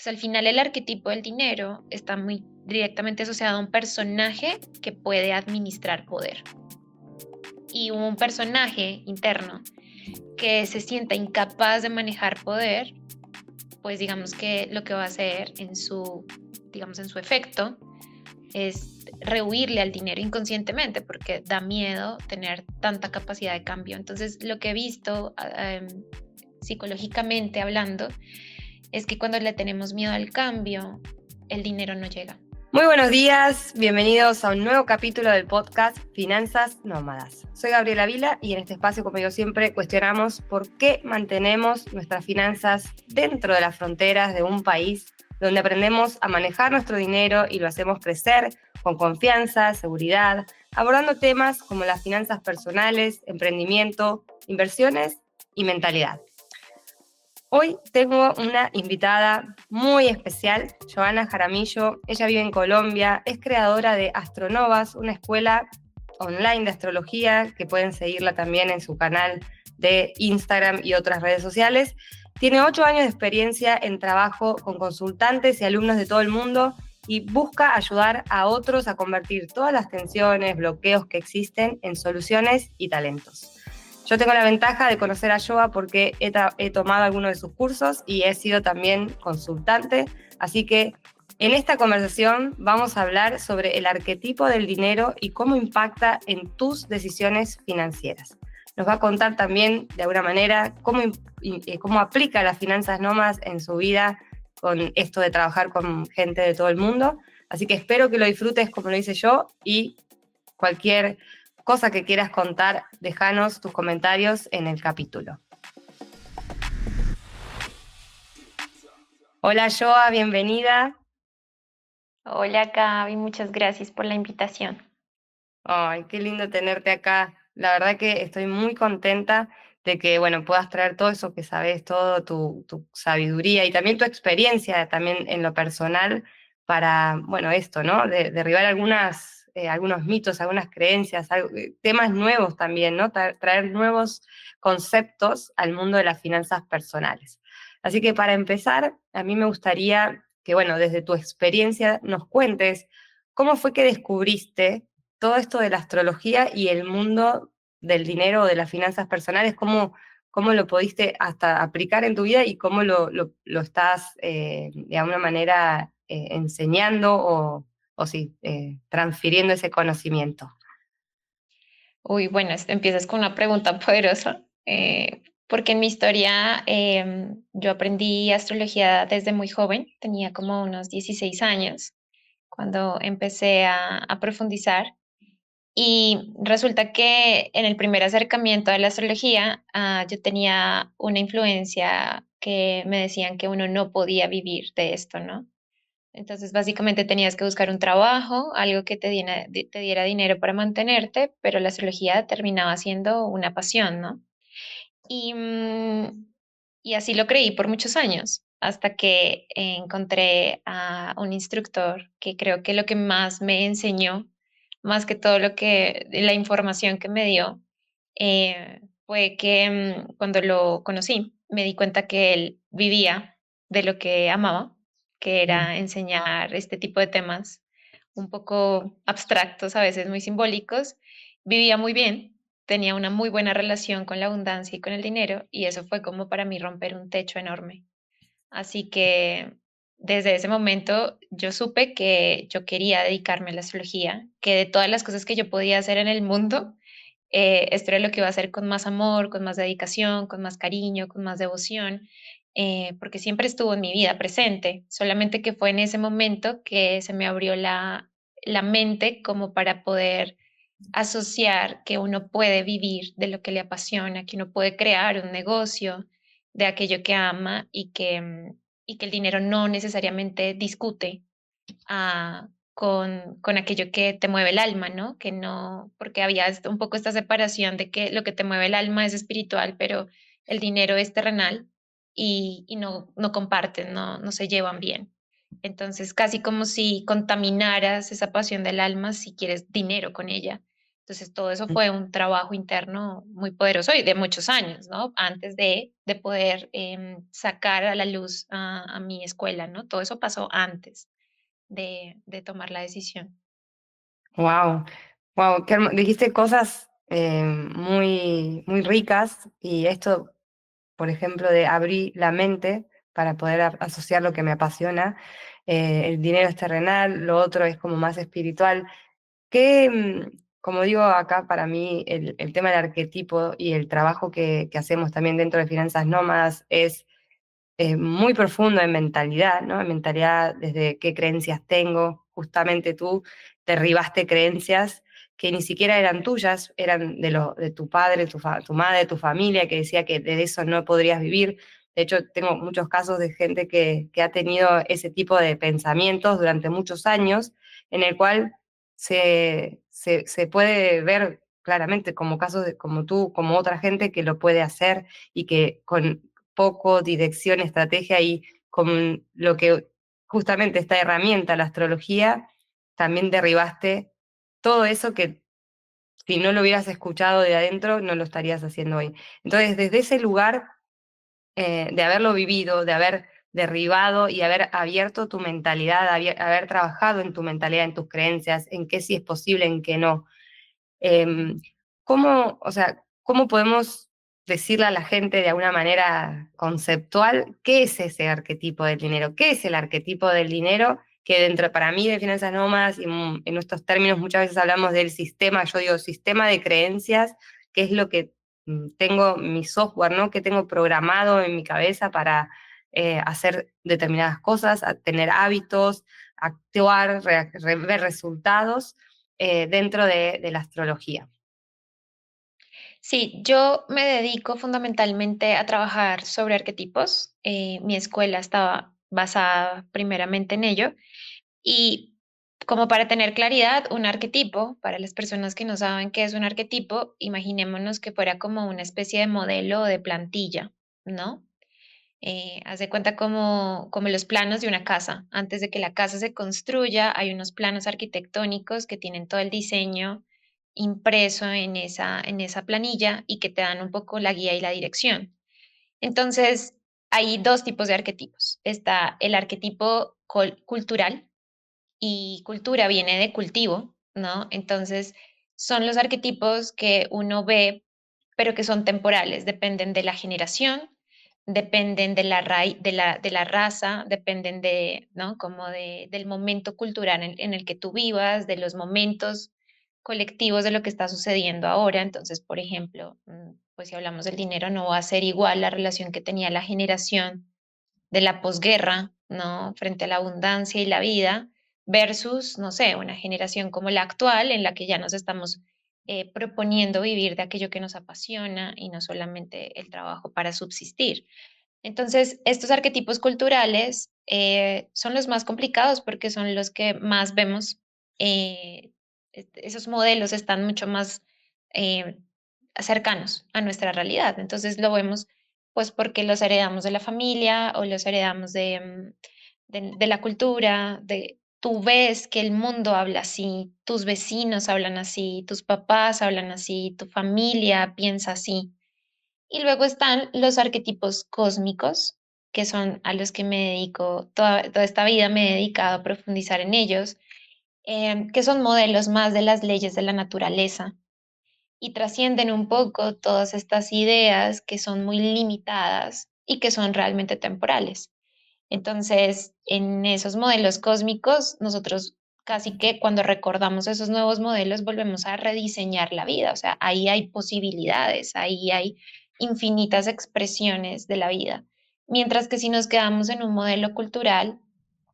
Pues al final el arquetipo del dinero está muy directamente asociado a un personaje que puede administrar poder. Y un personaje interno que se sienta incapaz de manejar poder, pues digamos que lo que va a hacer en su efecto, es rehuirle al dinero inconscientemente porque da miedo tener tanta capacidad de cambio. Entonces, lo que he visto psicológicamente hablando es que cuando le tenemos miedo al cambio, el dinero no llega. Muy buenos días, bienvenidos a un nuevo capítulo del podcast Finanzas Nómadas. Soy Gabriela Vila y en este espacio, como digo siempre, cuestionamos por qué mantenemos nuestras finanzas dentro de las fronteras de un país donde aprendemos a manejar nuestro dinero y lo hacemos crecer con confianza, seguridad, abordando temas como las finanzas personales, emprendimiento, inversiones y mentalidad. Hoy tengo una invitada muy especial, Joana Jaramillo. Ella vive en Colombia, es creadora de Astronovas, una escuela online de astrología que pueden seguirla también en su canal de Instagram y otras redes sociales. Tiene 8 años de experiencia en trabajo con consultantes y alumnos de todo el mundo y busca ayudar a otros a convertir todas las tensiones, bloqueos que existen en soluciones y talentos. Yo tengo la ventaja de conocer a Joa porque he tomado algunos de sus cursos y he sido también consultante, así que en esta conversación vamos a hablar sobre el arquetipo del dinero y cómo impacta en tus decisiones financieras. Nos va a contar también, de alguna manera, cómo aplica las finanzas nómadas en su vida con esto de trabajar con gente de todo el mundo. Así que espero que lo disfrutes como lo hice yo y cualquier cosa que quieras contar, déjanos tus comentarios en el capítulo. Hola Joa, bienvenida. Hola Gaby, muchas gracias por la invitación. Ay, qué lindo tenerte acá. La verdad que estoy muy contenta de que, bueno, puedas traer todo eso que sabes, todo tu sabiduría y también tu experiencia también en lo personal para, bueno, esto, ¿no? Derribar algunos mitos, algunas creencias, temas nuevos también, ¿no? Traer nuevos conceptos al mundo de las finanzas personales. Así que para empezar, a mí me gustaría que, bueno, desde tu experiencia nos cuentes cómo fue que descubriste todo esto de la astrología y el mundo del dinero o de las finanzas personales, cómo lo pudiste hasta aplicar en tu vida y cómo lo estás de alguna manera enseñando o sí, transfiriendo ese conocimiento. Uy, bueno, empiezas con una pregunta poderosa, porque en mi historia yo aprendí astrología desde muy joven, tenía como unos 16 años cuando empecé a profundizar. Y resulta que en el primer acercamiento a la astrología, yo tenía una influencia que me decían que uno no podía vivir de esto, ¿no? Entonces, básicamente tenías que buscar un trabajo, algo que te diera dinero para mantenerte, pero la astrología terminaba siendo una pasión, ¿no? Y, y así lo creí por muchos años, hasta que encontré a un instructor que creo que lo que más me enseñó, más que todo la información que me dio, fue que cuando lo conocí, me di cuenta que él vivía de lo que amaba, que Bien. era enseñar este tipo de temas un poco abstractos, a veces muy simbólicos. Vivía muy bien, tenía una muy buena relación con la abundancia y con el dinero, y eso fue como para mí romper un techo enorme. Así que desde ese momento yo supe que yo quería dedicarme a la astrología, que de todas las cosas que yo podía hacer en el mundo, esto era lo que iba a hacer con más amor, con más dedicación, con más cariño, con más devoción, porque siempre estuvo en mi vida presente, solamente que fue en ese momento que se me abrió la mente como para poder asociar que uno puede vivir de lo que le apasiona, que uno puede crear un negocio de aquello que ama y que el dinero no necesariamente discute con aquello que te mueve el alma, ¿no? Que no, porque había un poco esta separación de que lo que te mueve el alma es espiritual, pero el dinero es terrenal y no comparten, no se llevan bien. Entonces, casi como si contaminaras esa pasión del alma si quieres dinero con ella. Entonces, todo eso fue un trabajo interno muy poderoso y de muchos años, ¿no? Antes de poder sacar a la luz a mi escuela, ¿no? Todo eso pasó antes de tomar la decisión. Wow, wow, dijiste cosas muy, muy ricas y esto, por ejemplo, de abrir la mente para poder asociar lo que me apasiona. El dinero es terrenal, lo otro es como más espiritual. Que, como digo acá, para mí el tema del arquetipo y el trabajo que hacemos también dentro de Finanzas Nómadas es muy profundo en mentalidad, ¿no? En mentalidad desde qué creencias tengo. Justamente tú derribaste creencias que ni siquiera eran tuyas, eran de tu padre, tu madre, tu familia, que decía que de eso no podrías vivir. De hecho, tengo muchos casos de gente que ha tenido ese tipo de pensamientos durante muchos años, en el cual se puede ver claramente como casos como tú, como otra gente que lo puede hacer y que con poco dirección, estrategia y con lo que justamente esta herramienta, la astrología, también derribaste todo eso que si no lo hubieras escuchado de adentro, no lo estarías haciendo hoy. Entonces, desde ese lugar de haberlo vivido, de haber derribado y haber abierto tu mentalidad, haber trabajado en tu mentalidad, en tus creencias, en qué sí es posible, en qué no, Em, ¿cómo, o sea, cómo podemos decirle a la gente de alguna manera conceptual qué es ese arquetipo del dinero? ¿Qué es el arquetipo del dinero? Que dentro, para mí, de finanzas nómadas, y en nuestros términos muchas veces hablamos del sistema, yo digo sistema de creencias, que es lo que tengo mi software, ¿no? Que tengo programado en mi cabeza para hacer determinadas cosas, a tener hábitos, actuar, ver resultados dentro de la astrología. Sí, yo me dedico fundamentalmente a trabajar sobre arquetipos. Mi escuela estaba basada primeramente en ello. Y como para tener claridad, un arquetipo, para las personas que no saben qué es un arquetipo, imaginémonos que fuera como una especie de modelo o de plantilla, ¿no? Haz de cuenta como los planos de una casa. Antes de que la casa se construya, hay unos planos arquitectónicos que tienen todo el diseño impreso en esa planilla y que te dan un poco la guía y la dirección. Entonces, hay dos tipos de arquetipos. Está el arquetipo cultural, y cultura viene de cultivo, ¿no? Entonces, son los arquetipos que uno ve, pero que son temporales, dependen de la generación, dependen de de la raza, dependen de, ¿no? Como del momento cultural en el que tú vivas, de los momentos colectivos de lo que está sucediendo ahora. Entonces, por ejemplo, pues si hablamos del dinero, no va a ser igual la relación que tenía la generación de la posguerra, ¿no? Frente a la abundancia y la vida, versus, no sé, una generación como la actual, en la que ya nos estamos proponiendo vivir de aquello que nos apasiona y no solamente el trabajo para subsistir. Entonces, estos arquetipos culturales son los más complicados porque son los que más vemos. eh, Esos modelos están mucho más eh, cercanos a nuestra realidad. Entonces, lo vemos pues porque los heredamos de la familia o los heredamos de la cultura, tú ves que el mundo habla así, tus vecinos hablan así, tus papás hablan así, tu familia piensa así. Y luego están los arquetipos cósmicos, que son a los que me dedico, toda esta vida me he dedicado a profundizar en ellos, que son modelos más de las leyes de la naturaleza y trascienden un poco todas estas ideas que son muy limitadas y que son realmente temporales. Entonces, en esos modelos cósmicos, nosotros casi que cuando recordamos esos nuevos modelos volvemos a rediseñar la vida, o sea, ahí hay posibilidades, ahí hay infinitas expresiones de la vida. Mientras que si nos quedamos en un modelo cultural,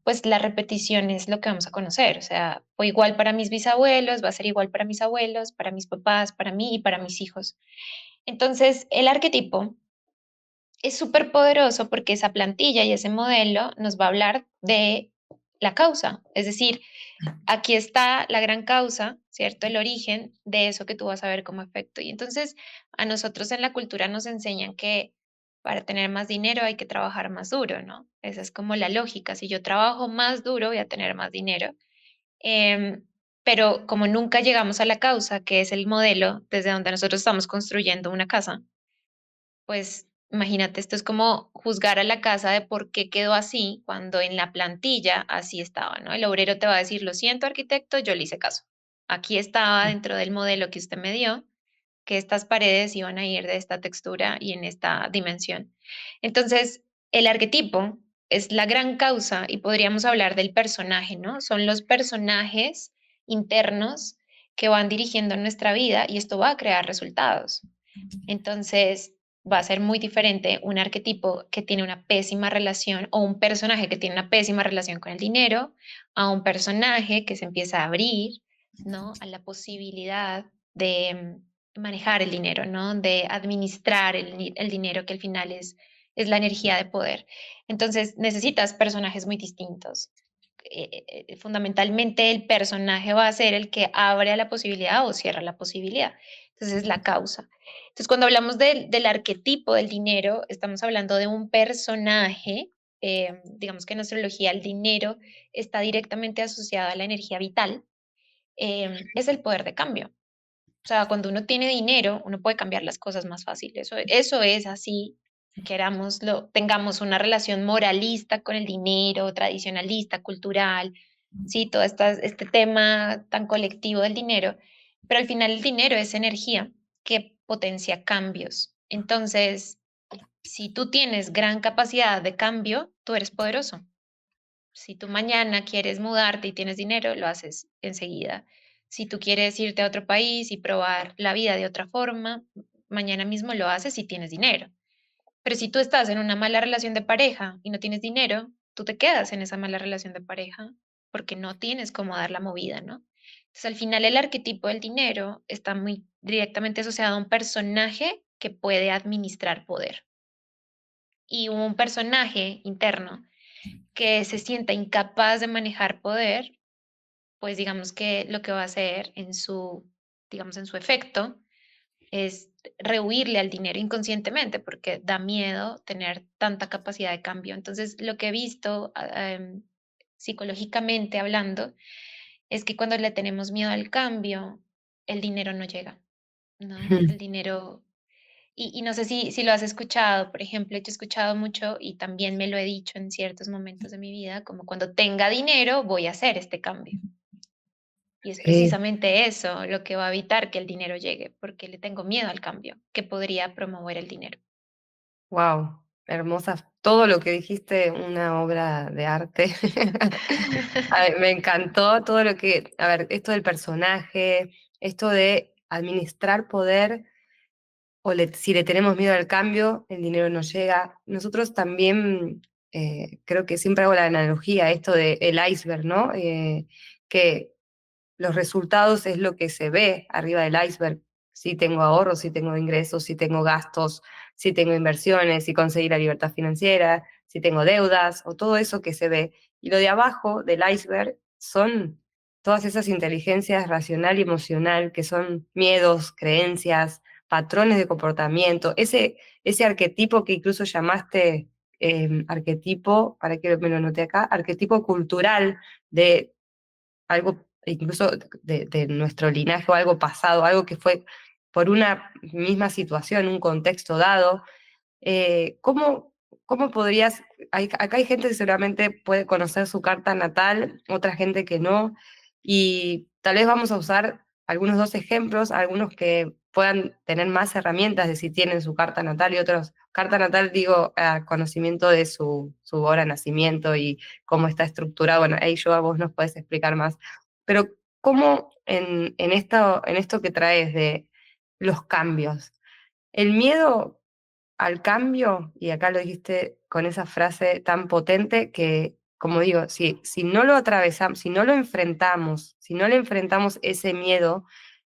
pues la repetición es lo que vamos a conocer, o sea, fue igual para mis bisabuelos, va a ser igual para mis abuelos, para mis papás, para mí y para mis hijos. Entonces, el arquetipo es súper poderoso porque esa plantilla y ese modelo nos va a hablar de la causa. Es decir, aquí está la gran causa, ¿cierto? El origen de eso que tú vas a ver como efecto. Y entonces a nosotros en la cultura nos enseñan que para tener más dinero hay que trabajar más duro, ¿no? Esa es como la lógica. Si yo trabajo más duro, voy a tener más dinero. pero como nunca llegamos a la causa, que es el modelo desde donde nosotros estamos construyendo una casa, pues imagínate, esto es como juzgar a la casa de por qué quedó así cuando en la plantilla así estaba, ¿no? El obrero te va a decir, lo siento, arquitecto, yo le hice caso. Aquí estaba dentro del modelo que usted me dio, que estas paredes iban a ir de esta textura y en esta dimensión. Entonces, el arquetipo es la gran causa y podríamos hablar del personaje, ¿no? Son los personajes internos que van dirigiendo nuestra vida y esto va a crear resultados. Entonces, va a ser muy diferente un arquetipo que tiene una pésima relación o un personaje que tiene una pésima relación con el dinero a un personaje que se empieza a abrir, ¿no? A la posibilidad de manejar el dinero, ¿no? De administrar el dinero, que al final es la energía de poder. Entonces, necesitas personajes muy distintos. Fundamentalmente, el personaje va a ser el que abre a la posibilidad o cierra la posibilidad. Entonces, es la causa. Entonces, cuando hablamos del arquetipo del dinero, estamos hablando de un personaje. Digamos que en astrología el dinero está directamente asociado a la energía vital. Es el poder de cambio. O sea, cuando uno tiene dinero, uno puede cambiar las cosas más fácil. Eso es así, querámoslo, tengamos una relación moralista con el dinero, tradicionalista, cultural, sí, todo este tema tan colectivo del dinero, pero al final el dinero es energía que potencia cambios. Entonces, si tú tienes gran capacidad de cambio, tú eres poderoso. Si tú mañana quieres mudarte y tienes dinero, lo haces enseguida. Si tú quieres irte a otro país y probar la vida de otra forma, mañana mismo lo haces si tienes dinero. Pero si tú estás en una mala relación de pareja y no tienes dinero, tú te quedas en esa mala relación de pareja porque no tienes cómo dar la movida, ¿no? Entonces, al final el arquetipo del dinero está muy directamente asociado a un personaje que puede administrar poder y un personaje interno que se sienta incapaz de manejar poder, pues digamos que lo que va a hacer digamos, en su efecto, es rehuirle al dinero inconscientemente, porque da miedo tener tanta capacidad de cambio. Entonces, lo que he visto psicológicamente hablando es que cuando le tenemos miedo al cambio, el dinero no llega, ¿no? El dinero y no sé si lo has escuchado, por ejemplo, yo he escuchado mucho y también me lo he dicho en ciertos momentos de mi vida, como cuando tenga dinero voy a hacer este cambio. Y es Sí, precisamente eso lo que va a evitar que el dinero llegue, porque le tengo miedo al cambio que podría promover el dinero. wow, hermosa. Todo lo que dijiste, una obra de arte. A ver, me encantó todo lo que, a ver, esto del personaje, esto de administrar poder, si le tenemos miedo al cambio, el dinero no llega. Nosotros también, creo que siempre hago la analogía, esto del iceberg, ¿no? Que los resultados es lo que se ve arriba del iceberg. Si tengo ahorros, si tengo ingresos, si tengo gastos, si tengo inversiones, si conseguí la libertad financiera, si tengo deudas, o todo eso que se ve. Y lo de abajo del iceberg son todas esas inteligencias racional y emocional, que son miedos, creencias, patrones de comportamiento, ese arquetipo que incluso llamaste arquetipo, para que me lo note acá, arquetipo cultural de algo incluso de nuestro linaje o algo pasado, algo que fue por una misma situación, un contexto dado. ¿Cómo podrías, acá hay gente que seguramente puede conocer su carta natal, otra gente que no, y tal vez vamos a usar algunos dos ejemplos, algunos que puedan tener más herramientas de si tienen su carta natal y otros, carta natal digo, conocimiento de su hora de nacimiento y cómo está estructurado, bueno, ahí yo a vos nos podés explicar más, pero ¿cómo en esto que traes de los cambios? El miedo al cambio, y acá lo dijiste con esa frase tan potente que, como digo, si no lo atravesamos, si no lo enfrentamos, si no le enfrentamos ese miedo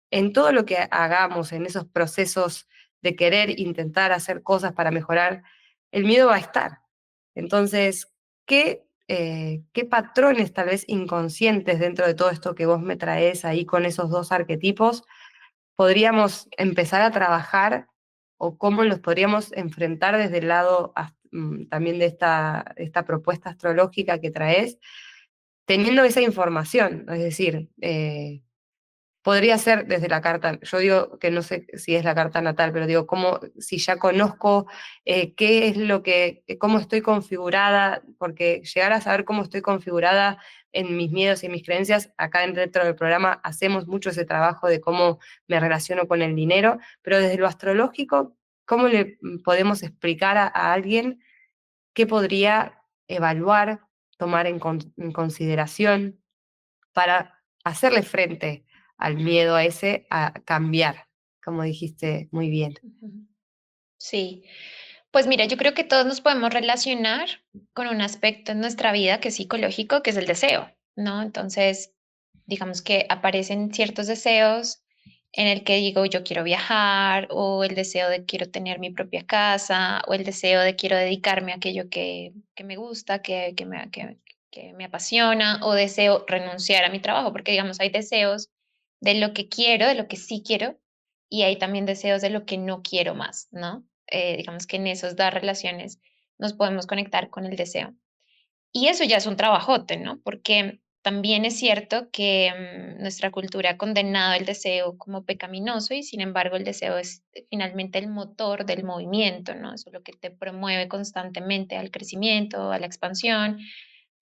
en todo lo que hagamos, en esos procesos de querer intentar hacer cosas para mejorar, el miedo va a estar. Entonces, ¿qué patrones tal vez inconscientes dentro de todo esto que vos me traes ahí con esos dos arquetipos podríamos empezar a trabajar o cómo los podríamos enfrentar desde el lado también de esta propuesta astrológica que traes teniendo esa información, es decir, podría ser desde la carta, yo digo que no sé si es la carta natal, pero digo, cómo, si ya conozco qué es lo que, cómo estoy configurada, porque llegar a saber cómo estoy configurada en mis miedos y mis creencias, acá dentro del programa hacemos mucho ese trabajo de cómo me relaciono con el dinero, pero desde lo astrológico, ¿cómo le podemos explicar a alguien qué podría evaluar, tomar en consideración para hacerle frente al miedo a ese, a cambiar, como dijiste muy bien? Ujú. Sí, pues mira, yo creo que todos nos podemos relacionar con un aspecto en nuestra vida que es psicológico, que es el deseo, ¿no? Entonces, digamos que aparecen ciertos deseos en el que digo yo quiero viajar, o el deseo de quiero tener mi propia casa, o el deseo de quiero dedicarme a aquello que me gusta, que me apasiona, o deseo renunciar a mi trabajo, porque digamos hay deseos de lo que quiero, de lo que sí quiero, y hay también deseos de lo que no quiero más, ¿no? Digamos que en esos dos relaciones nos podemos conectar con el deseo. Y eso ya es un trabajote, ¿no? Porque también es cierto que nuestra cultura ha condenado el deseo como pecaminoso y sin embargo el deseo es finalmente el motor del movimiento, ¿no? Eso es lo que te promueve constantemente al crecimiento, a la expansión,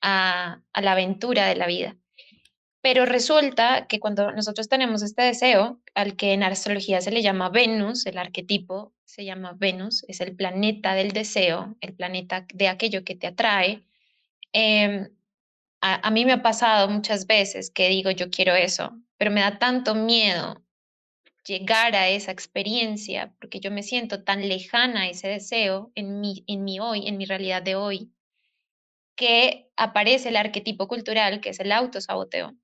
a la aventura de la vida. Pero resulta que cuando nosotros tenemos este deseo, al que en astrología se le llama Venus, el arquetipo se llama Venus, es el planeta del deseo, el planeta de aquello que te atrae. em, a mí me ha pasado muchas veces que digo yo quiero eso, pero me da tanto miedo llegar a esa experiencia porque yo me siento tan lejana a ese deseo en mi hoy, en mi realidad de hoy, que aparece el arquetipo cultural que es el autosaboteo,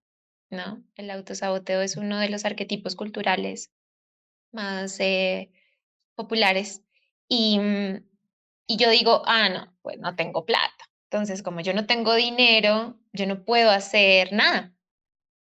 ¿no? El autosaboteo es uno de los arquetipos culturales más populares y, y yo digo, ah, no, pues no tengo plata. Entonces, como yo no tengo dinero, yo no puedo hacer nada.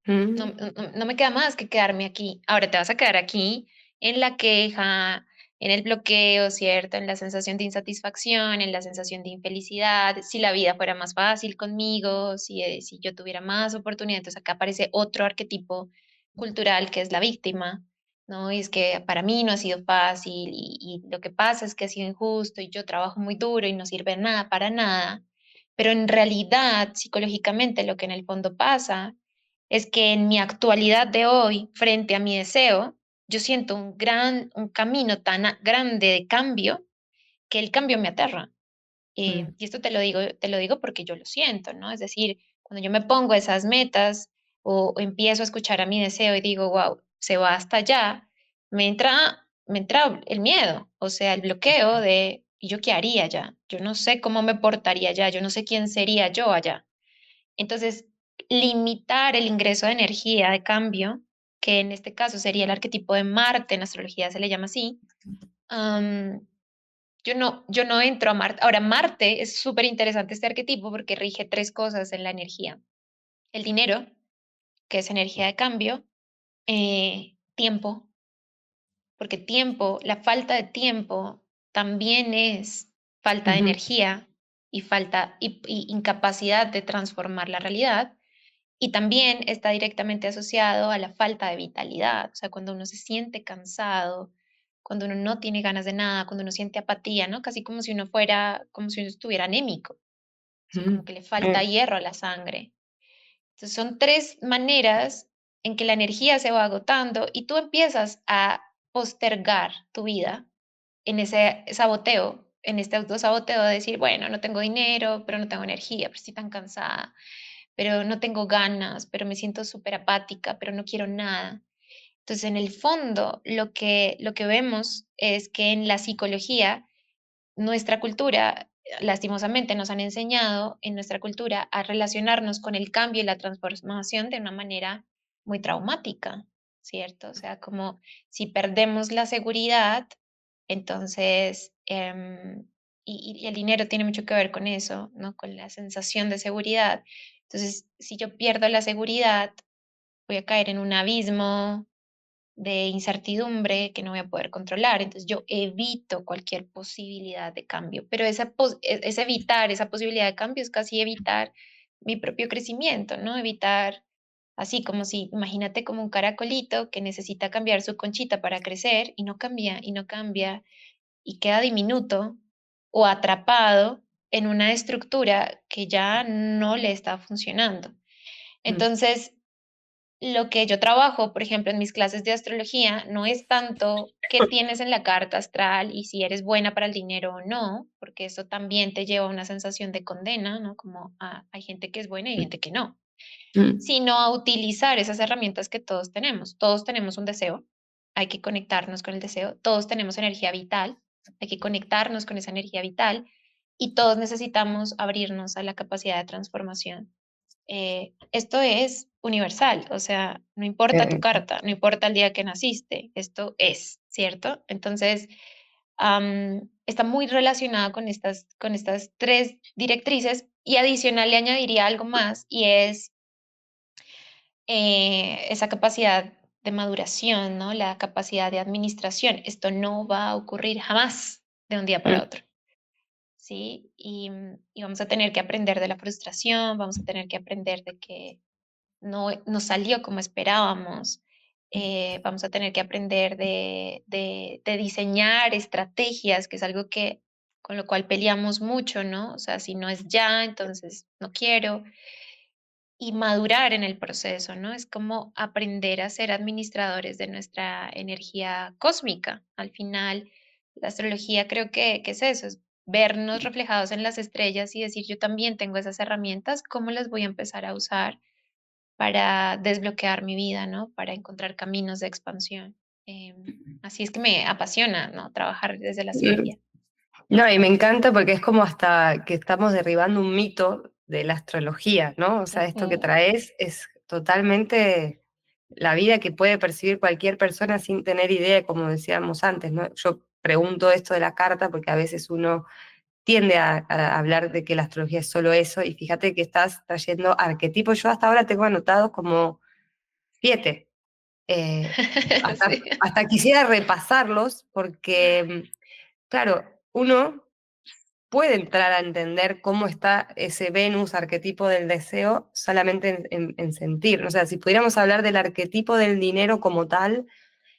No, Mm, no me queda más que quedarme aquí. Ahora te vas a quedar aquí en la queja, en el bloqueo, ¿cierto? En la sensación de insatisfacción, en la sensación de infelicidad. Si la vida fuera más fácil conmigo, si yo tuviera más oportunidades, entonces acá aparece otro arquetipo cultural que es la víctima, ¿no? Y es que para mí no ha sido fácil y lo que pasa es que ha sido injusto y yo trabajo muy duro y no sirve nada para nada. Pero en realidad, psicológicamente, lo que en el fondo pasa es que en mi actualidad de hoy, frente a mi deseo, yo siento un camino tan grande de cambio que el cambio me aterra. mm, Y esto te lo digo porque yo lo siento, ¿no? Es decir, cuando yo me pongo esas metas o empiezo a escuchar a mi deseo y digo, wow, se va hasta allá, me entra el miedo, o sea, el bloqueo de, ¿y yo qué haría allá? Yo no sé cómo me portaría allá, yo no sé quién sería yo allá. Entonces, limitar el ingreso de energía de cambio, que en este caso sería el arquetipo de Marte, en astrología se le llama así, am, yo no entro a Marte. Ahora, Marte es súper interesante este arquetipo porque rige tres cosas en la energía. El dinero, que es energía de cambio, tiempo, porque tiempo, la falta de tiempo también es falta de ujú, energía y falta y incapacidad de transformar la realidad. Y también está directamente asociado a la falta de vitalidad, o sea, cuando uno se siente cansado, cuando uno no tiene ganas de nada, cuando uno siente apatía, ¿no? Casi como si uno fuera, como si uno estuviera anémico, ¿sí? Como mm, que le falta hierro a la sangre. Entonces son tres maneras en que la energía se va agotando y tú empiezas a postergar tu vida en ese saboteo, en este autosaboteo de decir, bueno, no tengo dinero, pero no tengo energía, pero estoy tan cansada, pero no tengo ganas, pero me siento súper apática, pero no quiero nada. Entonces, en el fondo, lo que vemos es que en la psicología, nuestra cultura, lastimosamente, nos han enseñado en nuestra cultura a relacionarnos con el cambio y la transformación de una manera muy traumática, ¿cierto? O sea, como si perdemos la seguridad, entonces, y el dinero tiene mucho que ver con eso, ¿no? Con la sensación de seguridad. Entonces, si yo pierdo la seguridad, voy a caer en un abismo de incertidumbre que no voy a poder controlar. Entonces, yo evito cualquier posibilidad de cambio, pero es evitar esa posibilidad de cambio es casi evitar mi propio crecimiento, ¿no? Evitar, así como si, imagínate como un caracolito que necesita cambiar su conchita para crecer y no cambia y no cambia y queda diminuto o atrapado en una estructura que ya no le está funcionando. Mm, Entonces, lo que yo trabajo, por ejemplo, en mis clases de astrología, no es tanto qué tienes en la carta astral y si eres buena para el dinero o no, porque eso también te lleva a una sensación de condena, ¿no? Como hay gente que es buena y hay gente que no, mm, sino a utilizar esas herramientas que todos tenemos. Todos tenemos un deseo, hay que conectarnos con el deseo, todos tenemos energía vital, hay que conectarnos con esa energía vital y todos necesitamos abrirnos a la capacidad de transformación. Esto es universal, o sea, no importa tu eh, carta, no importa el día que naciste, esto es, ¿cierto? Entonces, está muy relacionada con estas tres directrices y adicional le añadiría algo más y es esa capacidad de maduración, ¿no? La capacidad de administración. Esto no va a ocurrir jamás de un día para mm, otro. ¿Sí? Y vamos a tener que aprender de la frustración, vamos a tener que aprender de que no salió como esperábamos. Vamos a tener que aprender de diseñar estrategias, que es algo que con lo cual peleamos mucho, ¿no? O sea, si no es ya, entonces no quiero. Y madurar en el proceso, ¿no? Es como aprender a ser administradores de nuestra energía cósmica. Al final, la astrología creo que es eso, es vernos reflejados en las estrellas y decir, yo también tengo esas herramientas, ¿cómo las voy a empezar a usar para desbloquear mi vida, ¿no? Para encontrar caminos de expansión. Así es que me apasiona, ¿no? Trabajar desde la mm. astrología. No, y me encanta porque es como hasta que estamos derribando un mito de la astrología, ¿no? O sea, esto que Ujú. traes es totalmente la vida que puede percibir cualquier persona sin tener idea, como decíamos antes, ¿no? Yo pregunto esto de la carta porque a veces uno tiende a hablar de que la astrología es solo eso, y fíjate que estás trayendo arquetipos. Yo hasta ahora tengo anotados como 7. Eh, Sí. hasta quisiera repasarlos porque, claro, uno puede entrar a entender cómo está ese Venus arquetipo del deseo solamente en sentir. O sea, si pudiéramos hablar del arquetipo del dinero como tal,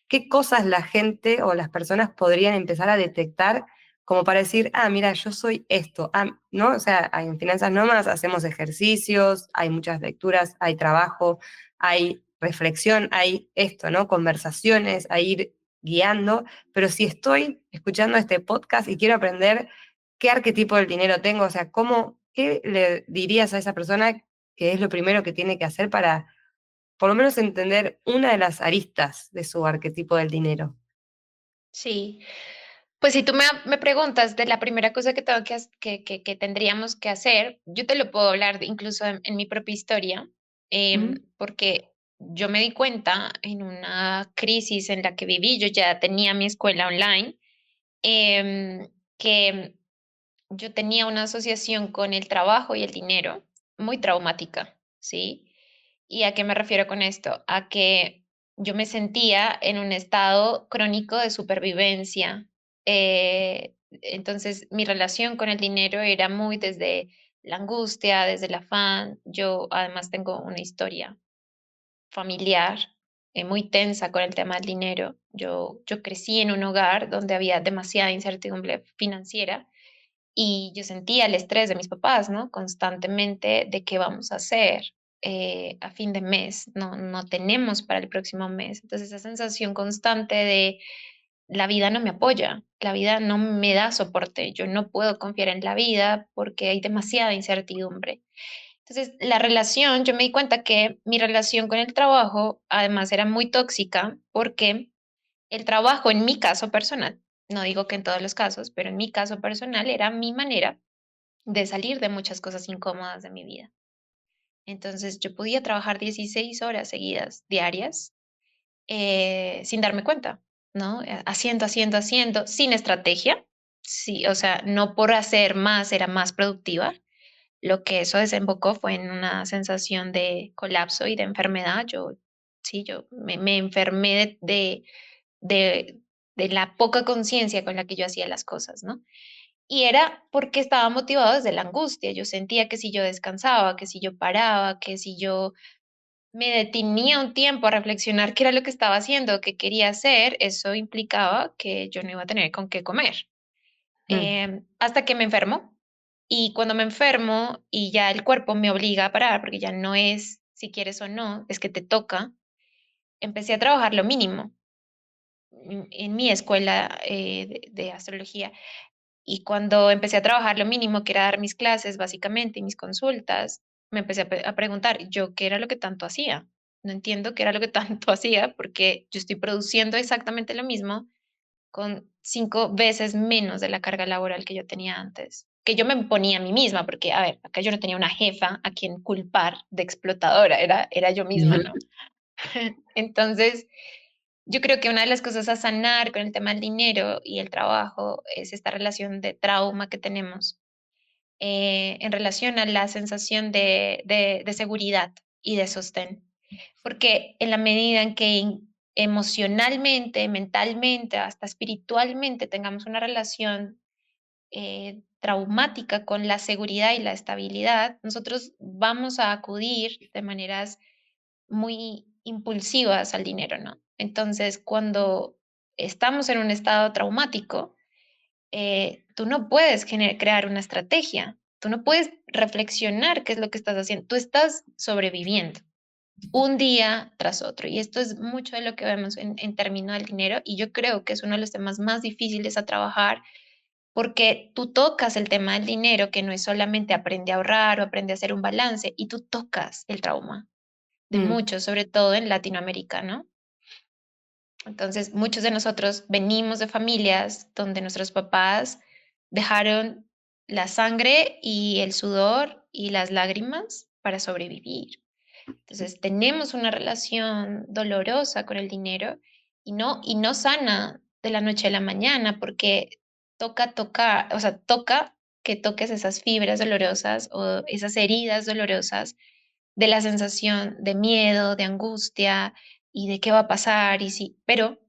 ¿qué cosas la gente o las personas podrían empezar a detectar como para decir, ah, mira, yo soy esto, ah, ¿no? O sea, en Finanzas Nómadas hacemos ejercicios, hay muchas lecturas, hay trabajo, hay reflexión, hay esto, ¿no? Conversaciones, hay ir guiando, pero si estoy escuchando este podcast y quiero aprender qué arquetipo del dinero tengo, o sea, ¿cómo, qué le dirías a esa persona que es lo primero que tiene que hacer para por lo menos entender una de las aristas de su arquetipo del dinero? Sí, pues si tú me preguntas de la primera cosa que tengo que tendríamos que hacer, yo te lo puedo hablar incluso en mi propia historia, Mm, porque yo me di cuenta en una crisis en la que viví, yo ya tenía mi escuela online, que yo tenía una asociación con el trabajo y el dinero muy traumática, ¿sí? ¿Y a qué me refiero con esto? A que yo me sentía en un estado crónico de supervivencia. Entonces, mi relación con el dinero era muy desde la angustia, desde el afán. Yo además tengo una historia familiar muy tensa con el tema del dinero. Yo crecí en un hogar donde había demasiada incertidumbre financiera y yo sentía el estrés de mis papás, ¿no? Constantemente de qué vamos a hacer a fin de mes, no tenemos para el próximo mes. Entonces, esa sensación constante de la vida no me apoya, la vida no me da soporte, yo no puedo confiar en la vida porque hay demasiada incertidumbre. Entonces, la relación, yo me di cuenta que mi relación con el trabajo además era muy tóxica porque el trabajo en mi caso personal, no digo que en todos los casos, pero en mi caso personal era mi manera de salir de muchas cosas incómodas de mi vida. Entonces yo podía trabajar 16 horas seguidas, diarias, sin darme cuenta, ¿no? Haciendo, sin estrategia. Sí, o sea, no por hacer más era más productiva. Lo que eso desembocó fue en una sensación de colapso y de enfermedad. Yo me enfermé de, de la poca conciencia con la que yo hacía las cosas, ¿no? Y era porque estaba motivado desde la angustia. Yo sentía que si yo descansaba, que si yo paraba, que si yo me detenía un tiempo a reflexionar qué era lo que estaba haciendo, qué quería hacer, eso implicaba que yo no iba a tener con qué comer. Mm. Hasta que me enfermo. Y cuando me enfermo y ya el cuerpo me obliga a parar, porque ya no es si quieres o no, es que te toca, empecé a trabajar lo mínimo en mi escuela de astrología. Y cuando empecé a trabajar lo mínimo, que era dar mis clases básicamente y mis consultas, me empecé a preguntar, ¿yo qué era lo que tanto hacía? No entiendo qué era lo que tanto hacía porque yo estoy produciendo exactamente lo mismo con 5 veces menos de la carga laboral que yo tenía antes, que yo me ponía a mí misma, porque, a ver, acá yo no tenía una jefa a quien culpar de explotadora, era yo misma, ¿no? Entonces, yo creo que una de las cosas a sanar con el tema del dinero y el trabajo es esta relación de trauma que tenemos en relación a la sensación de seguridad y de sostén. Porque en la medida en que emocionalmente, mentalmente, hasta espiritualmente tengamos una relación traumática con la seguridad y la estabilidad, nosotros vamos a acudir de maneras muy impulsivas al dinero, ¿no? Entonces, cuando estamos en un estado traumático, tú no puedes crear una estrategia, tú no puedes reflexionar qué es lo que estás haciendo, tú estás sobreviviendo un día tras otro. Y esto es mucho de lo que vemos en términos del dinero y yo creo que es uno de los temas más difíciles a trabajar porque tú tocas el tema del dinero, que no es solamente aprende a ahorrar o aprende a hacer un balance, y tú tocas el trauma de Mm. muchos, sobre todo en Latinoamérica, ¿no? Entonces, muchos de nosotros venimos de familias donde nuestros papás dejaron la sangre y el sudor y las lágrimas para sobrevivir. Entonces, tenemos una relación dolorosa con el dinero y no sana de la noche a la mañana porque toca tocar, o sea, toca que toques esas fibras dolorosas o esas heridas dolorosas de la sensación de miedo, de angustia y de qué va a pasar y sí, pero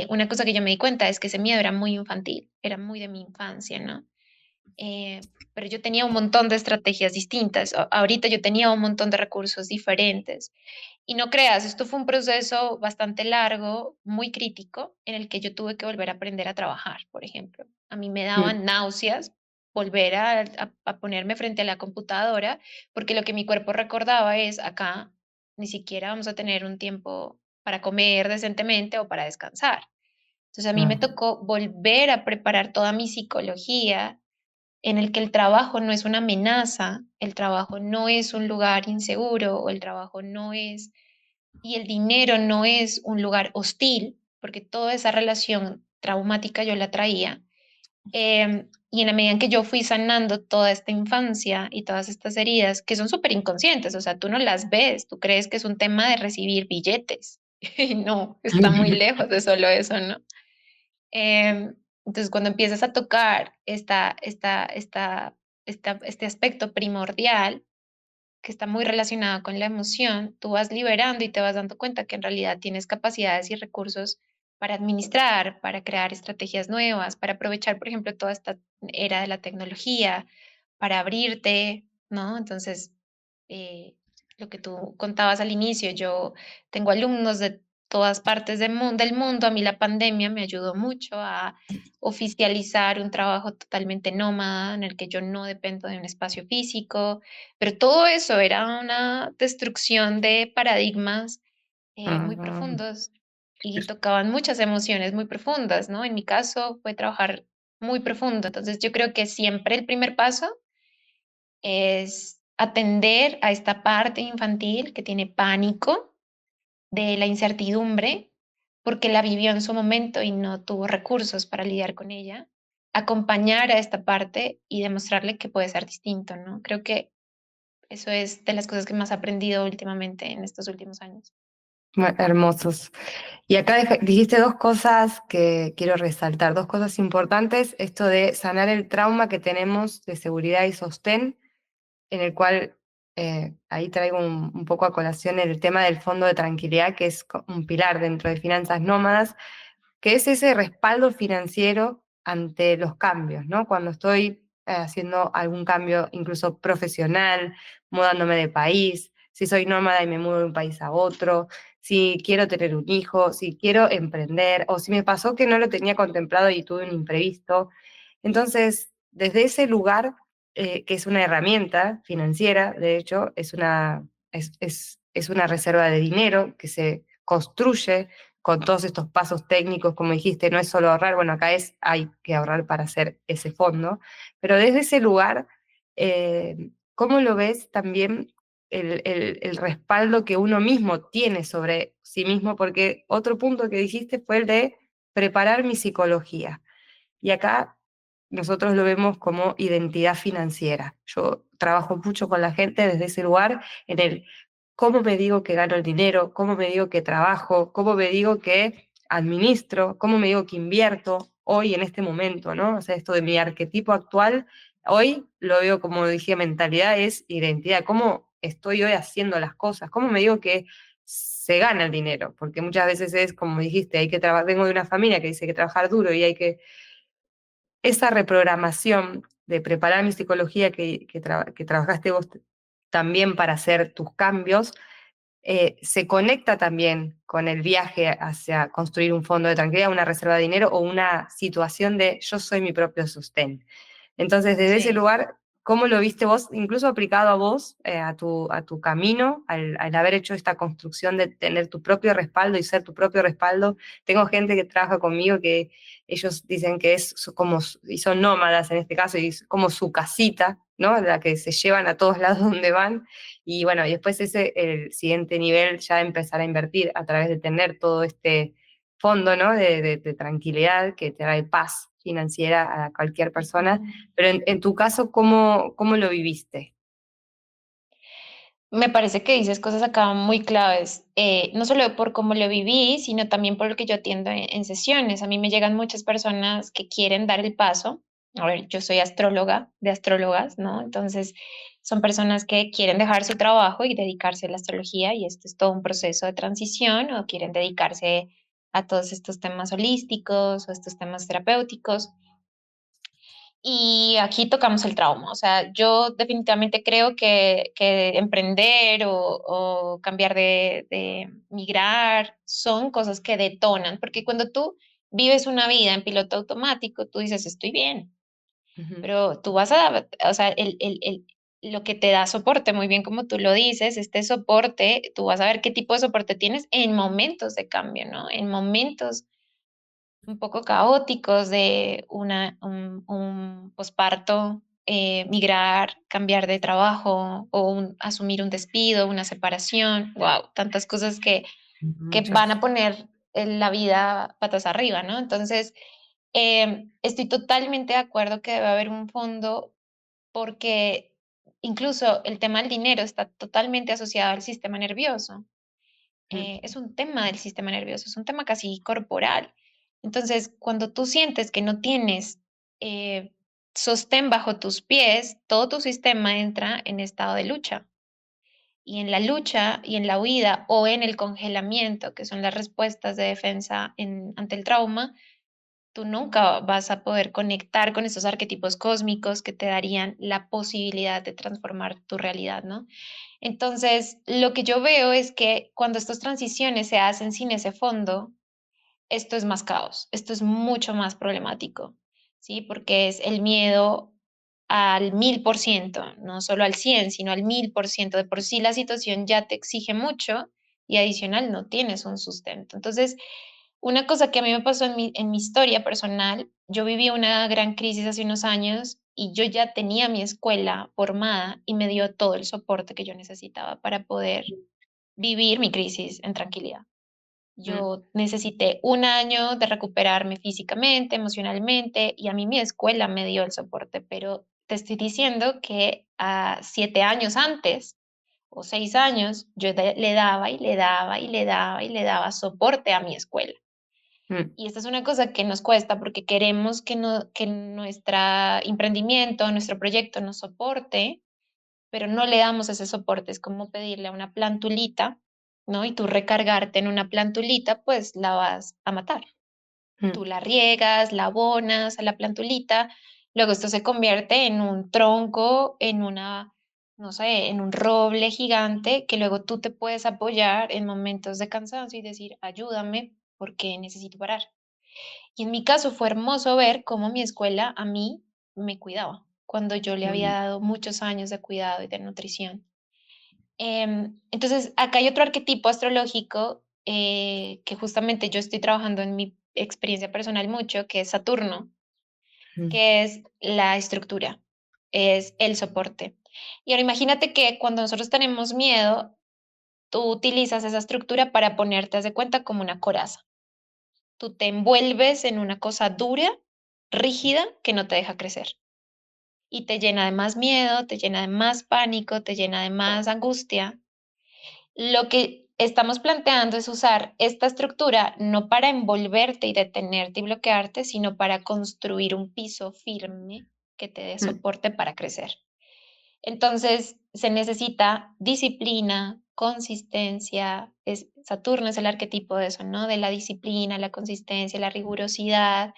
una cosa que yo me di cuenta es que ese miedo era muy infantil, era muy de mi infancia, ¿no? Pero yo tenía un montón de estrategias distintas. Ahorita yo tenía un montón de recursos diferentes. Y no creas, esto fue un proceso bastante largo, muy crítico, en el que yo tuve que volver a aprender a trabajar, por ejemplo. A mí me Mm. daban náuseas volver a ponerme frente a la computadora, porque lo que mi cuerpo recordaba es, acá ni siquiera vamos a tener un tiempo para comer decentemente o para descansar. Entonces a mí me Mm. tocó volver a preparar toda mi psicología en el que el trabajo no es una amenaza, el trabajo no es un lugar inseguro o el trabajo no es, y el dinero no es un lugar hostil, porque toda esa relación traumática yo la traía. Y en la medida en que yo fui sanando toda esta infancia y todas estas heridas, que son súper inconscientes, o sea, tú no las ves, tú crees que es un tema de recibir billetes. Y no, está muy lejos de solo eso, ¿no? Entonces, cuando empiezas a tocar este aspecto primordial, que está muy relacionado con la emoción, tú vas liberando y te vas dando cuenta que en realidad tienes capacidades y recursos para administrar, para crear estrategias nuevas, para aprovechar, por ejemplo, toda esta era de la tecnología, para abrirte, ¿no? Entonces, eh, lo que tú contabas al inicio, yo tengo alumnos de todas partes del mundo, a mí la pandemia me ayudó mucho a oficializar un trabajo totalmente nómada en el que yo no dependo de un espacio físico, pero todo eso era una destrucción de paradigmas muy Mm. profundos y tocaban muchas emociones muy profundas, ¿no? En mi caso fue trabajar muy profundo. Entonces yo creo que siempre el primer paso es atender a esta parte infantil que tiene pánico de la incertidumbre porque la vivió en su momento y no tuvo recursos para lidiar con ella, acompañar a esta parte y demostrarle que puede ser distinto, ¿no? Creo que eso es de las cosas que más he aprendido últimamente en estos últimos años. Hermosos. Y acá dijiste dos cosas que quiero resaltar, dos cosas importantes, esto de sanar el trauma que tenemos de seguridad y sostén, en el cual ahí traigo un poco a colación el tema del fondo de tranquilidad, que es un pilar dentro de finanzas nómadas, que es ese respaldo financiero ante los cambios, ¿no? Cuando estoy haciendo algún cambio incluso profesional, mudándome de país, si soy nómada y me mudo de un país a otro, si quiero tener un hijo, si quiero emprender, o si me pasó que no lo tenía contemplado y tuve un imprevisto. Entonces, desde ese lugar, que es una herramienta financiera, de hecho, es una reserva de dinero que se construye con todos estos pasos técnicos, como dijiste, no es solo ahorrar, bueno, acá hay que ahorrar para hacer ese fondo, pero desde ese lugar, ¿cómo lo ves también el respaldo que uno mismo tiene sobre sí mismo? Porque otro punto que dijiste fue el de preparar mi psicología. Y acá nosotros lo vemos como identidad financiera. Yo trabajo mucho con la gente desde ese lugar en el cómo me digo que gano el dinero, cómo me digo que trabajo, cómo me digo que administro, cómo me digo que invierto hoy en este momento, ¿no? O sea, esto de mi arquetipo actual, hoy lo veo como dije, mentalidad es identidad, cómo estoy hoy haciendo las cosas, cómo me digo que se gana el dinero, porque muchas veces es como dijiste, hay que trabajar, vengo de una familia que dice que trabajar duro y hay que esa reprogramación de preparar mi psicología que trabajaste vos también para hacer tus cambios, se conecta también con el viaje hacia construir un fondo de tranquilidad, una reserva de dinero o una situación de yo soy mi propio sostén. Entonces, desde ese Sí. lugar, ¿cómo lo viste vos, incluso aplicado a vos, a tu camino, al haber hecho esta construcción de tener tu propio respaldo y ser tu propio respaldo? Tengo gente que trabaja conmigo que ellos dicen que es como, y son nómadas en este caso, y es como su casita, ¿no? La que se llevan a todos lados donde van. Y bueno, y después el siguiente nivel ya empezar a invertir a través de tener todo este fondo, ¿no? De tranquilidad que te trae paz financiera a cualquier persona. Pero en tu caso, ¿cómo lo viviste? Me parece que dices cosas acá muy claves, no solo por cómo lo viví, sino también por lo que yo atiendo en sesiones. A mí me llegan muchas personas que quieren dar el paso. A ver, yo soy astróloga de astrólogas, ¿no? Entonces, son personas que quieren dejar su trabajo y dedicarse a la astrología y esto es todo un proceso de transición o quieren dedicarse a todos estos temas holísticos o estos temas terapéuticos. Y aquí tocamos el trauma. O sea, yo definitivamente creo que emprender o cambiar de migrar son cosas que detonan, porque cuando tú vives una vida en piloto automático, tú dices, estoy bien, Ujú, pero tú vas a, o sea, lo que te da soporte, muy bien como tú lo dices, este soporte, tú vas a ver qué tipo de soporte tienes en momentos de cambio, ¿no? En momentos un poco caóticos de un posparto, migrar, cambiar de trabajo o asumir un despido, una separación, wow, tantas cosas que van muchas. a poner la vida patas arriba, ¿no? Entonces, estoy totalmente de acuerdo que debe haber un fondo porque incluso el tema del dinero está totalmente asociado al sistema nervioso. Mm, Es un tema del sistema nervioso, es un tema casi corporal. Entonces, cuando tú sientes que no tienes sostén bajo tus pies, todo tu sistema entra en estado de lucha. Y en la lucha y en la huida o en el congelamiento, que son las respuestas de defensa ante el trauma, tú nunca vas a poder conectar con esos arquetipos cósmicos que te darían la posibilidad de transformar tu realidad, ¿no? Entonces, lo que yo veo es que cuando estas transiciones se hacen sin ese fondo, esto es más caos, esto es mucho más problemático, ¿sí? Porque es el miedo al 1000%, no solo al 100, sino al 1000%. De por sí la situación ya te exige mucho y adicional no tienes un sustento. Entonces, una cosa que a mí me pasó en mi historia personal, yo viví una gran crisis hace unos años y yo ya tenía mi escuela formada y me dio todo el soporte que yo necesitaba para poder vivir mi crisis en tranquilidad. mm, Yo necesité un año de recuperarme físicamente, emocionalmente, y a mí mi escuela me dio el soporte, pero te estoy diciendo que a 7 años antes o 6 años, yo le daba y le daba y le daba y le daba soporte a mi escuela. mm. Y esta es una cosa que nos cuesta porque queremos que, no, que nuestro emprendimiento, nuestro proyecto nos soporte, pero no le damos ese soporte. Es como pedirle a una plantulita, ¿no? Y tú recargarte en una plantulita, pues la vas a matar. Mm, Tú la riegas, la abonas a la plantulita, luego esto se convierte en un tronco, en una, no sé, en un roble gigante que luego tú te puedes apoyar en momentos de cansancio y decir, ayúdame porque necesito parar. Y en mi caso fue hermoso ver cómo mi escuela a mí me cuidaba, cuando yo le había mm, dado muchos años de cuidado y de nutrición. Entonces, acá hay otro arquetipo astrológico que justamente yo estoy trabajando en mi experiencia personal mucho, que es Saturno, mm, que es la estructura, es el soporte. Y ahora imagínate que cuando nosotros tenemos miedo, tú utilizas esa estructura para ponerte, haz de cuenta, como una coraza. Tú te envuelves en una cosa dura, rígida, que no te deja crecer. Y te llena de más miedo, te llena de más pánico, te llena de más angustia. Lo que estamos planteando es usar esta estructura no para envolverte y detenerte y bloquearte, sino para construir un piso firme que te dé mm, soporte para crecer. Entonces, se necesita disciplina, consistencia. Saturno es el arquetipo de eso, ¿no? De la disciplina, la consistencia, la rigurosidad,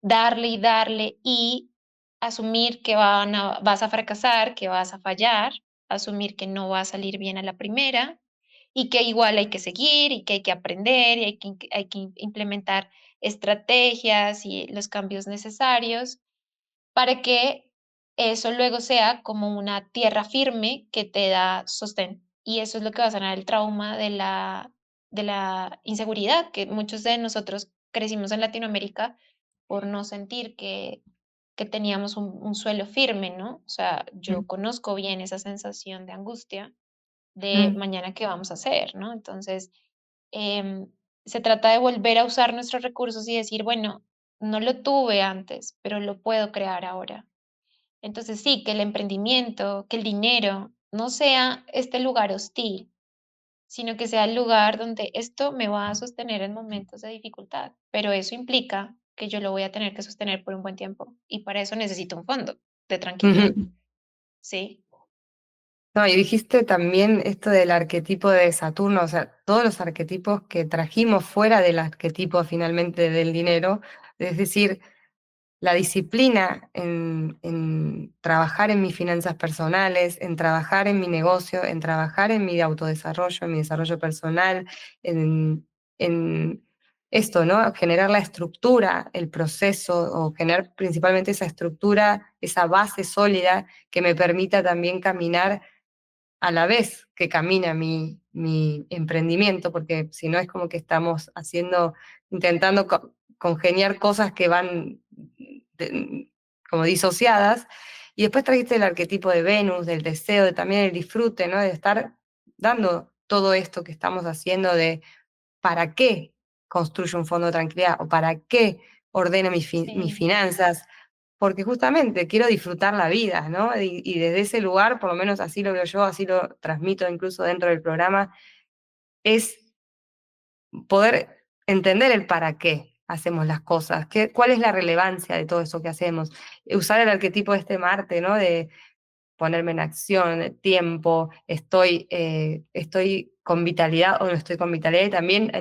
darle y darle y asumir que vas a fracasar, que vas a fallar, asumir que no va a salir bien a la primera y que igual hay que seguir y que hay que aprender y hay que implementar estrategias y los cambios necesarios para que eso luego sea como una tierra firme que te da sostén. Y eso es lo que va a sanar el trauma de la inseguridad, que muchos de nosotros crecimos en Latinoamérica por no sentir que teníamos un suelo firme, ¿no? O sea, mm, yo conozco bien esa sensación de angustia de mm, mañana qué vamos a hacer, ¿no? Entonces, em, se trata de volver a usar nuestros recursos y decir, bueno, no lo tuve antes, pero lo puedo crear ahora. Entonces, sí, que el emprendimiento, que el dinero no sea este lugar hostil, sino que sea el lugar donde esto me va a sostener en momentos de dificultad, pero eso implica que yo lo voy a tener que sostener por un buen tiempo y para eso necesito un fondo de tranquilidad, mm. ¿sí? No, y dijiste también esto del arquetipo de Saturno, o sea, todos los arquetipos que trajimos fuera del arquetipo finalmente del dinero, es decir, la disciplina en trabajar en mis finanzas personales, en trabajar en mi negocio, en trabajar en mi autodesarrollo, en mi desarrollo personal, en esto, ¿no? Generar la estructura, el proceso, o generar principalmente esa estructura, esa base sólida que me permita también caminar a la vez que camina mi emprendimiento, porque si no es como que estamos intentando congeniar cosas que van como disociadas. Y después trajiste el arquetipo de Venus, del deseo, de también el disfrute, ¿no? De estar dando todo esto que estamos haciendo de para qué construyo un fondo de tranquilidad o para qué ordeno mis Sí. finanzas, porque justamente quiero disfrutar la vida, ¿no? Y desde ese lugar, por lo menos así lo veo yo, así lo transmito incluso dentro del programa, es poder entender el para qué hacemos las cosas, cuál es la relevancia de todo eso que hacemos. Usar el arquetipo de este Marte, ¿no? De ponerme en acción, tiempo, estoy con vitalidad o no estoy con vitalidad, y también,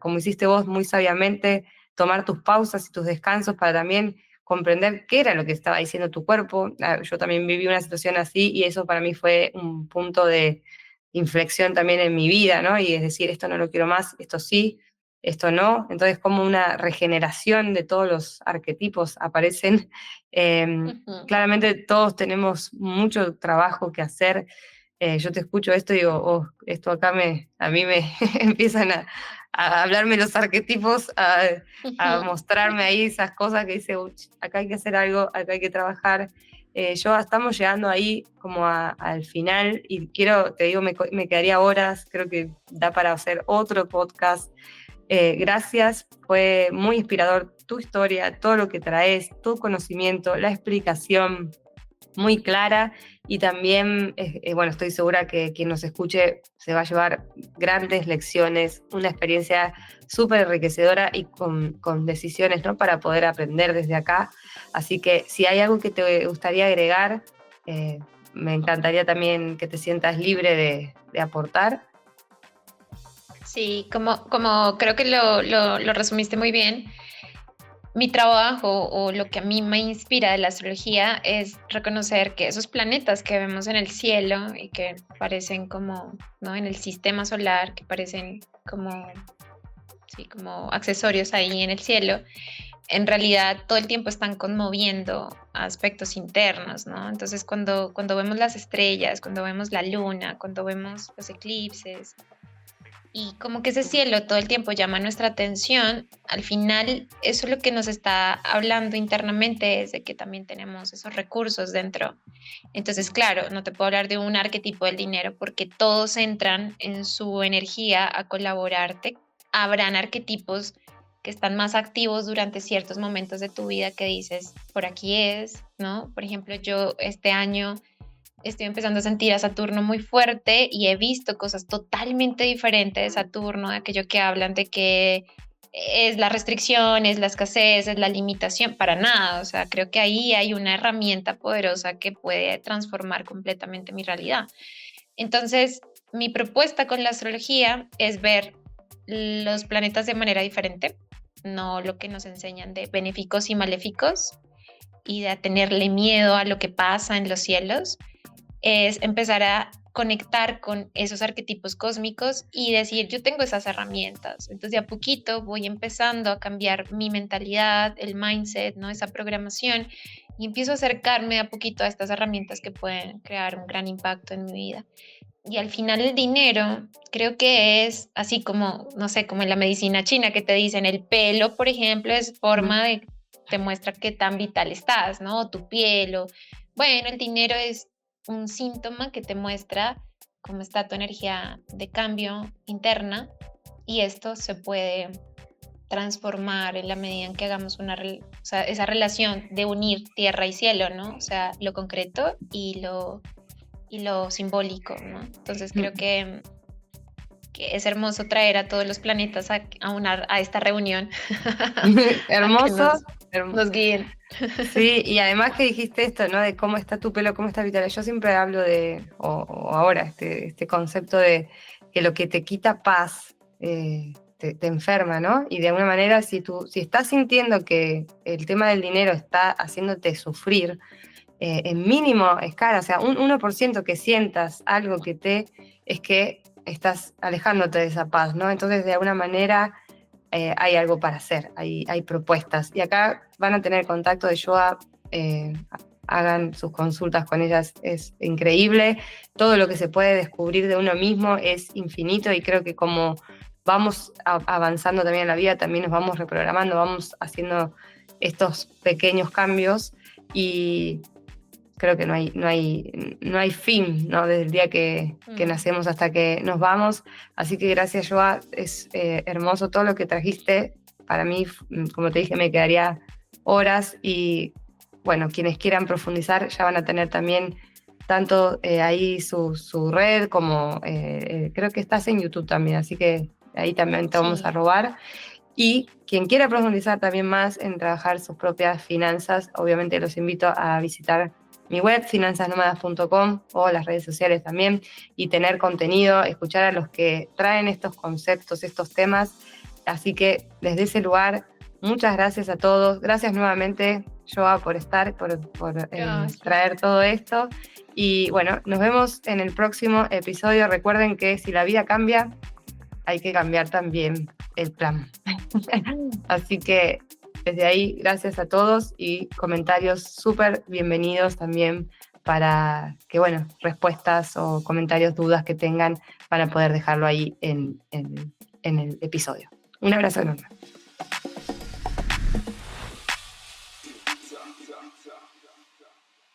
como hiciste vos muy sabiamente, tomar tus pausas y tus descansos para también comprender qué era lo que estaba diciendo tu cuerpo. Yo también viví una situación así y eso para mí fue un punto de inflexión también en mi vida, ¿no? Y es decir, esto no lo quiero más, esto sí, esto no. Entonces, como una regeneración de todos los arquetipos aparecen. Ujú. Claramente todos tenemos mucho trabajo que hacer. Yo te escucho esto y digo, oh, esto acá a mí me empiezan a hablarme los arquetipos, a Ujú. mostrarme ahí esas cosas que dice, "Uch, acá hay que hacer algo, acá hay que trabajar". Estamos llegando ahí como al final y te digo, me quedaría horas, creo que da para hacer otro podcast. Gracias, fue muy inspirador tu historia, todo lo que traes, tu conocimiento, la explicación muy clara y también, bueno, estoy segura que quien nos escuche se va a llevar grandes lecciones, una experiencia súper enriquecedora y con decisiones, ¿no? Para poder aprender desde acá. Así que si hay algo que te gustaría agregar, eh, me encantaría también que te sientas libre de aportar. Sí, como creo que lo resumiste muy bien. mi trabajo o lo que a mí me inspira de la astrología es reconocer que esos planetas que vemos en el cielo y que parecen como, ¿no? En el sistema solar, que parecen como, sí, como accesorios ahí en el cielo, en realidad todo el tiempo están conmoviendo aspectos internos, ¿no? Entonces cuando vemos las estrellas, cuando vemos la luna, cuando vemos los eclipses, y como que ese cielo todo el tiempo llama nuestra atención, al final eso lo que nos está hablando internamente es de que también tenemos esos recursos dentro. Entonces, claro, no te puedo hablar de un arquetipo del dinero porque todos entran en su energía a colaborarte. Habrán arquetipos que están más activos durante ciertos momentos de tu vida que dices, por aquí es, ¿no? Por ejemplo, yo este año estoy empezando a sentir a Saturno muy fuerte y he visto cosas totalmente diferentes de Saturno, de aquello que hablan de que es la restricción, es la escasez, es la limitación, para nada. O sea, creo que ahí hay una herramienta poderosa que puede transformar completamente mi realidad. Entonces, mi propuesta con la astrología es ver los planetas de manera diferente, no lo que nos enseñan de benéficos y maléficos y de tenerle miedo a lo que pasa en los cielos, es empezar a conectar con esos arquetipos cósmicos y decir, yo tengo esas herramientas. Entonces, de a poquito voy empezando a cambiar mi mentalidad, el mindset, ¿no? Esa programación, y empiezo a acercarme a poquito a estas herramientas que pueden crear un gran impacto en mi vida. Y al final el dinero, creo que es así como, no sé, como en la medicina china que te dicen, el pelo, por ejemplo, es forma de, te muestra qué tan vital estás, ¿no? O tu piel, o, bueno, el dinero es un síntoma que te muestra cómo está tu energía de cambio interna y esto se puede transformar en la medida en que hagamos o sea, esa relación de unir tierra y cielo, ¿no? O sea, lo concreto y lo simbólico, ¿no? Entonces creo que es hermoso traer a todos los planetas a esta reunión, a que Hermoso. nos guíen. Sí, y además que dijiste esto, ¿no? De cómo está tu pelo, cómo está vital. Yo siempre hablo de, o ahora, este concepto de que lo que te quita paz te enferma, ¿no? Y de alguna manera, si estás sintiendo que el tema del dinero está haciéndote sufrir, en mínimo escala, o sea, un 1% que sientas algo es que estás alejándote de esa paz, ¿no? Entonces, de alguna manera hay algo para hacer, hay propuestas. Y acá van a tener contacto de Joa, hagan sus consultas con ellas, es increíble. Todo lo que se puede descubrir de uno mismo es infinito y creo que como vamos avanzando también en la vida, también nos vamos reprogramando, vamos haciendo estos pequeños cambios y creo que no hay fin, ¿no? Desde el día que nacemos hasta que nos vamos. Así que gracias, Joa. Es hermoso todo lo que trajiste. Para mí, como te dije, me quedaría horas y, bueno, quienes quieran profundizar ya van a tener también tanto ahí su red como creo que estás en YouTube también, así que ahí también te vamos a robar. Y quien quiera profundizar también más en trabajar sus propias finanzas, obviamente los invito a visitar mi web, finanzasnomadas.com, o las redes sociales también, y tener contenido, escuchar a los que traen estos conceptos, estos temas. Así que desde ese lugar, muchas gracias a todos. Gracias nuevamente, Joa, por estar, por traer todo esto. Y bueno, nos vemos en el próximo episodio. Recuerden que si la vida cambia, hay que cambiar también el plan. Así que desde ahí, gracias a todos y comentarios súper bienvenidos también para que, bueno, respuestas o comentarios, dudas que tengan, para poder dejarlo ahí en el episodio. Un abrazo enorme.